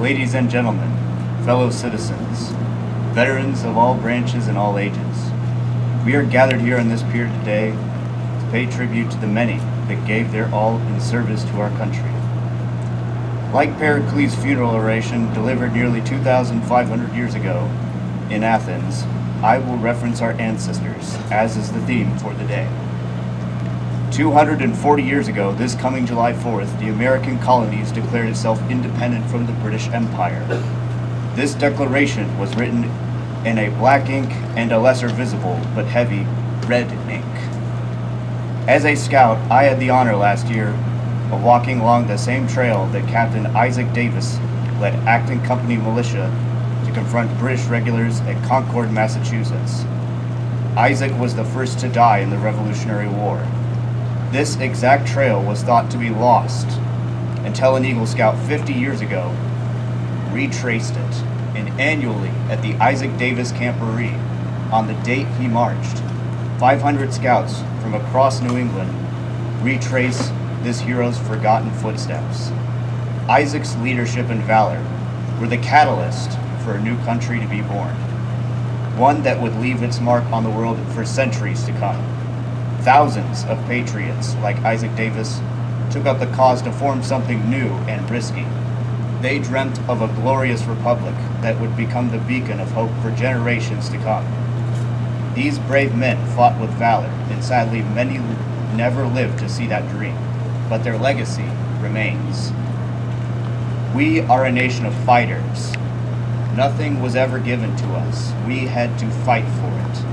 ladies and gentlemen, fellow citizens, veterans of all branches and all ages, we are gathered here on this pier today to pay tribute to the many that gave their all in service to our country. Like Pericles' funeral oration delivered nearly 2,500 years ago in Athens, I will reference our ancestors, as is the theme for the day. 240 years ago, this coming July 4th, the American colonies declared itself independent from the British Empire. This declaration was written in a black ink and a lesser visible, but heavy, red ink. As a scout, I had the honor last year of walking along the same trail that Captain Isaac Davis led Acton Company militia to confront British regulars at Concord, Massachusetts. Isaac was the first to die in the Revolutionary War. This exact trail was thought to be lost until an Eagle Scout 50 years ago retraced it, and annually at the Isaac Davis Camporee, on the date he marched, 500 scouts from across New England retrace this hero's forgotten footsteps. Isaac's leadership and valor were the catalyst for a new country to be born, one that would leave its mark on the world for centuries to come. Thousands of patriots like Isaac Davis took up the cause to form something new and risky. They dreamt of a glorious republic that would become the beacon of hope for generations to come. These brave men fought with valor, and sadly many never lived to see that dream, but their legacy remains. We are a nation of fighters. Nothing was ever given to us. We had to fight for it.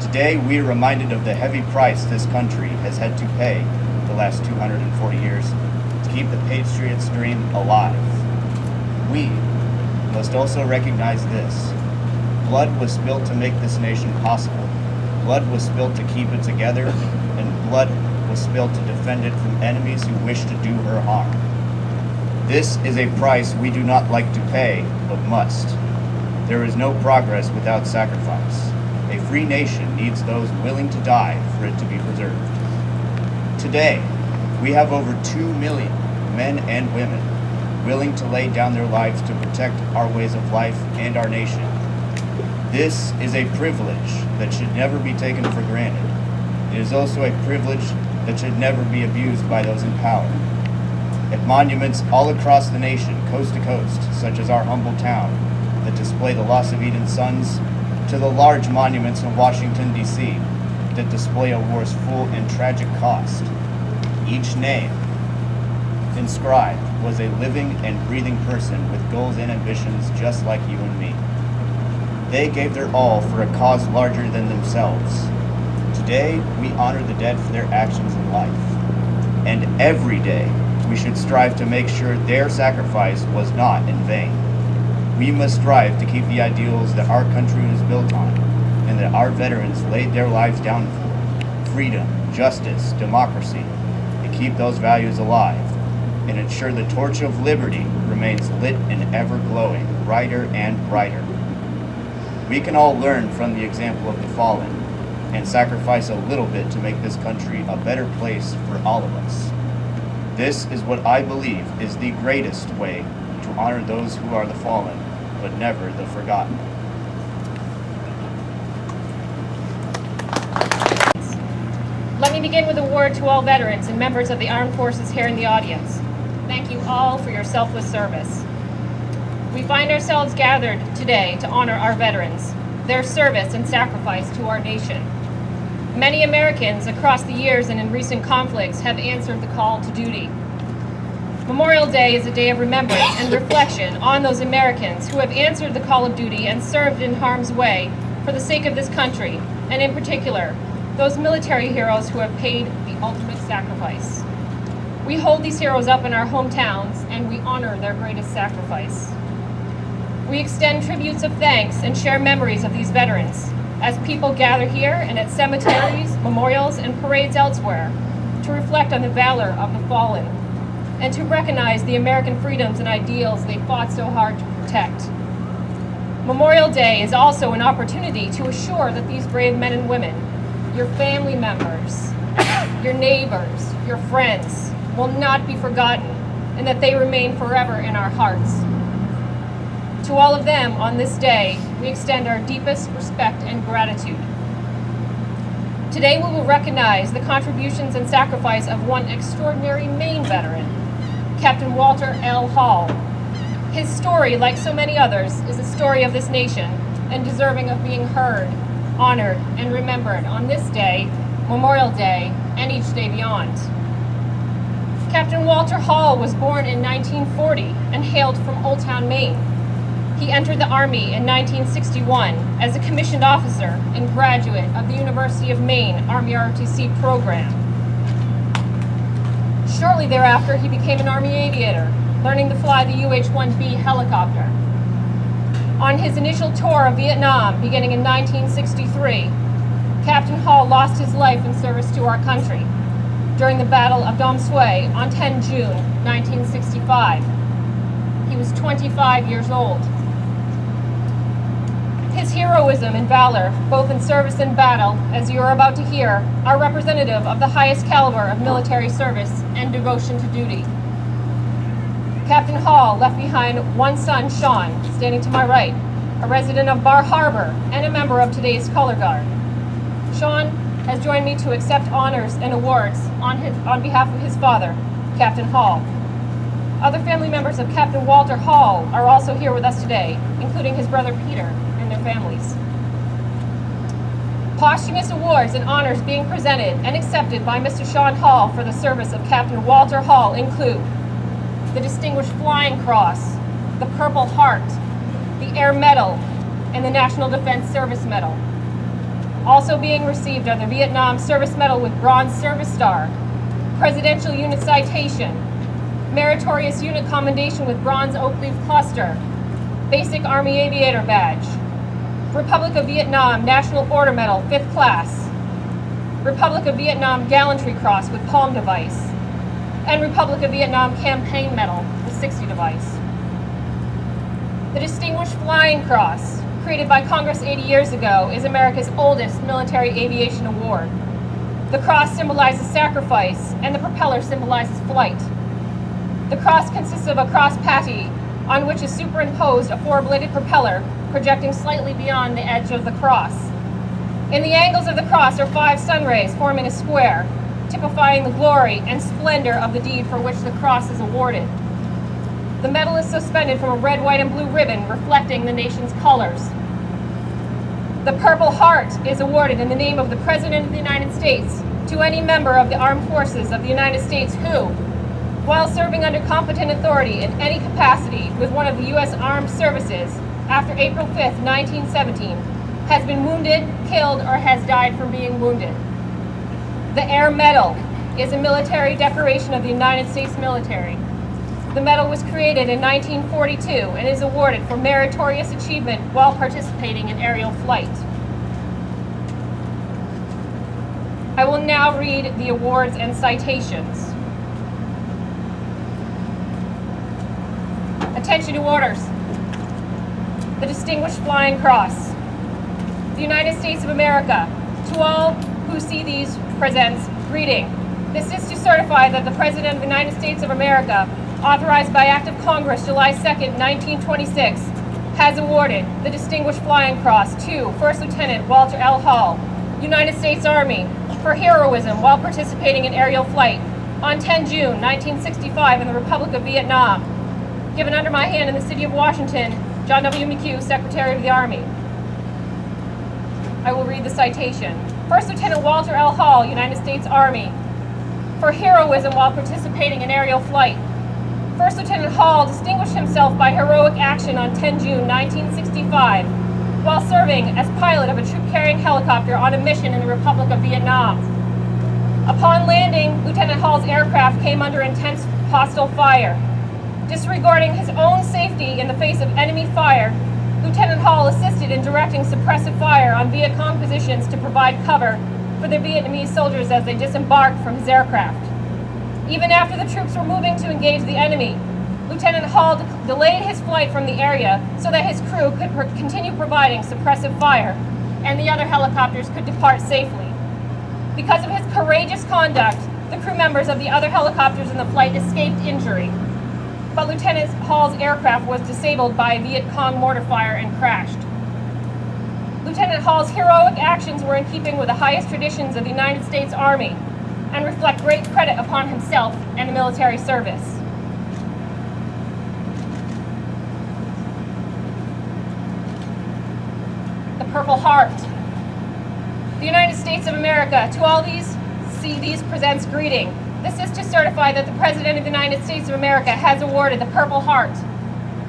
Today, we are reminded of the heavy price this country has had to pay the last 240 years to keep the Patriots' dream alive. We must also recognize this. Blood was spilled to make this nation possible. Blood was spilled to keep it together, and blood was spilled to defend it from enemies who wish to do her harm. This is a price we do not like to pay, but must. There is no progress without sacrifice. A free nation needs those willing to die for it to be preserved. Today, we have over 2 million men and women willing to lay down their lives to protect our ways of life and our nation. This is a privilege that should never be taken for granted. It is also a privilege that should never be abused by those in power. At monuments all across the nation, coast to coast, such as our humble town, that display the loss of Eden's sons, to the large monuments in Washington, D.C., that display a war's full and tragic cost. Each name inscribed was a living and breathing person with goals and ambitions just like you and me. They gave their all for a cause larger than themselves. Today, we honor the dead for their actions in life. And every day, we should strive to make sure their sacrifice was not in vain. We must strive to keep the ideals that our country was built on and that our veterans laid their lives down for: freedom, justice, democracy, and keep those values alive and ensure the torch of liberty remains lit and ever glowing, brighter and brighter. We can all learn from the example of the fallen and sacrifice a little bit to make this country a better place for all of us. This is what I believe is the greatest way to honor those who are the fallen, but never the forgotten. Let me begin with a word to all veterans and members of the armed forces here in the audience. Thank you all for your selfless service. We find ourselves gathered today to honor our veterans, their service and sacrifice to our nation. Many Americans across the years and in recent conflicts have answered the call to duty. Memorial Day is a day of remembrance and reflection on those Americans who have answered the call of duty and served in harm's way for the sake of this country, and in particular, those military heroes who have paid the ultimate sacrifice. We hold these heroes up in our hometowns, and we honor their greatest sacrifice. We extend tributes of thanks and share memories of these veterans as people gather here and at cemeteries, memorials, and parades elsewhere to reflect on the valor of the fallen and to recognize the American freedoms and ideals they fought so hard to protect. Memorial Day is also an opportunity to assure that these brave men and women, your family members, your neighbors, your friends, will not be forgotten and that they remain forever in our hearts. To all of them on this day, we extend our deepest respect and gratitude. Today we will recognize the contributions and sacrifice of one extraordinary Maine veteran, Captain Walter L. Hall. His story, like so many others, is a story of this nation and deserving of being heard, honored, and remembered on this day, Memorial Day, and each day beyond. Captain Walter Hall was born in 1940 and hailed from Old Town, Maine. He entered the Army in 1961 as a commissioned officer and graduate of the University of Maine Army ROTC program. Shortly thereafter, he became an Army aviator, learning to fly the UH-1B helicopter. On his initial tour of Vietnam, beginning in 1963, Captain Hall lost his life in service to our country during the Battle of Dom Suy on 10 June 1965. He was 25 years old. His heroism and valor, both in service and battle, as you are about to hear, are representative of the highest caliber of military service and devotion to duty. Captain Hall left behind one son, Sean, standing to my right, a resident of Bar Harbor and a member of today's Color Guard. Sean has joined me to accept honors and awards on behalf of his father, Captain Hall. Other family members of Captain Walter Hall are also here with us today, including his brother Peter and their families. Posthumous awards and honors being presented and accepted by Mr. Sean Hall for the service of Captain Walter Hall include the Distinguished Flying Cross, the Purple Heart, the Air Medal, and the National Defense Service Medal. Also being received are the Vietnam Service Medal with Bronze Service Star, Presidential Unit Citation, Meritorious Unit Commendation with Bronze Oak Leaf Cluster, Basic Army Aviator Badge, Republic of Vietnam National Order Medal, 5th Class, Republic of Vietnam Gallantry Cross with Palm Device, and Republic of Vietnam Campaign Medal with 60 Device. The Distinguished Flying Cross, created by Congress 80 years ago, is America's oldest military aviation award. The cross symbolizes sacrifice, and the propeller symbolizes flight. The cross consists of a cross patty on which is superimposed a four-bladed propeller projecting slightly beyond the edge of the cross. In the angles of the cross are 5 sun rays forming a square, typifying the glory and splendor of the deed for which the cross is awarded. The medal is suspended from a red, white, and blue ribbon reflecting the nation's colors. The Purple Heart is awarded in the name of the President of the United States to any member of the Armed Forces of the United States who, while serving under competent authority in any capacity with one of the U.S. Armed Services after April 5, 1917, has been wounded, killed, or has died from being wounded. The Air Medal is a military decoration of the United States military. The medal was created in 1942 and is awarded for meritorious achievement while participating in aerial flight. I will now read the awards and citations. Attention to orders. The Distinguished Flying Cross. The United States of America, to all who see these, presents greeting. This is to certify that the President of the United States of America, authorized by Act of Congress July 2nd, 1926, has awarded the Distinguished Flying Cross to First Lieutenant Walter L. Hall, United States Army, for heroism while participating in aerial flight on 10 June 1965 in the Republic of Vietnam. Given under my hand in the city of Washington, John W. McHugh, Secretary of the Army. I will read the citation. First Lieutenant Walter L. Hall, United States Army, for heroism while participating in aerial flight. First Lieutenant Hall distinguished himself by heroic action on 10 June 1965 while serving as pilot of a troop-carrying helicopter on a mission in the Republic of Vietnam. Upon landing, Lieutenant Hall's aircraft came under intense hostile fire. Disregarding his own safety in the face of enemy fire, Lieutenant Hall assisted in directing suppressive fire on Viet Cong positions to provide cover for the Vietnamese soldiers as they disembarked from his aircraft. Even after the troops were moving to engage the enemy, Lieutenant Hall delayed his flight from the area so that his crew could continue providing suppressive fire and the other helicopters could depart safely. Because of his courageous conduct, the crew members of the other helicopters in the flight escaped injury. but Lieutenant Hall's aircraft was disabled by a Viet Cong mortar fire and crashed. Lieutenant Hall's heroic actions were in keeping with the highest traditions of the United States Army and reflect great credit upon himself and the military service. The Purple Heart. The United States of America, to all these presents greeting. This is to certify that the President of the United States of America has awarded the Purple Heart,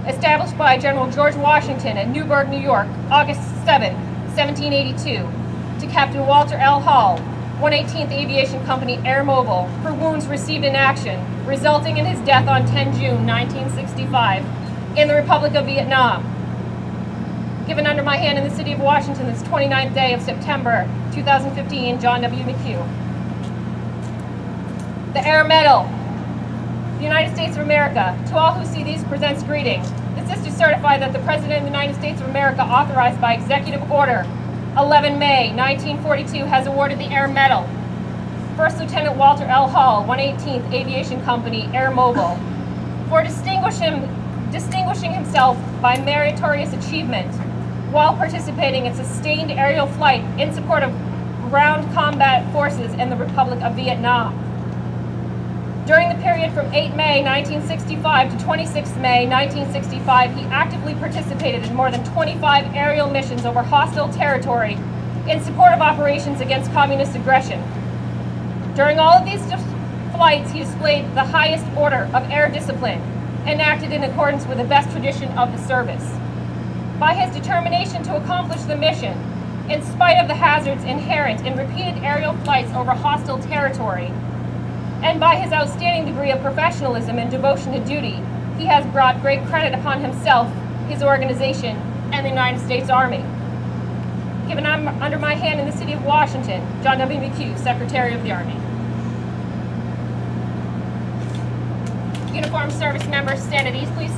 established by General George Washington at Newburgh, New York, August 7, 1782, to Captain Walter L. Hall, 118th Aviation Company Air Mobile, for wounds received in action, resulting in his death on 10 June 1965 in the Republic of Vietnam. Given under my hand in the city of Washington this 29th day of September 2015, John W. McHugh. The Air Medal. The United States of America, to all who see these, presents greeting. This is to certify that the President of the United States of America, authorized by Executive Order 11 May 1942, has awarded the Air Medal. First Lieutenant Walter L. Hall, 118th Aviation Company Air Mobile, for distinguishing himself by meritorious achievement while participating in sustained aerial flight in support of ground combat forces in the Republic of Vietnam. During the period from 8 May 1965 to 26 May 1965, he actively participated in more than 25 aerial missions over hostile territory in support of operations against communist aggression. During all of these flights, he displayed the highest order of air discipline and acted in accordance with the best tradition of the service. By his determination to accomplish the mission, in spite of the hazards inherent in repeated aerial flights over hostile territory, and by his outstanding degree of professionalism and devotion to duty, he has brought great credit upon himself, his organization, and the United States Army. Given under my hand in the city of Washington, John W. McHugh, Secretary of the Army. Uniformed service members, stand at ease, please.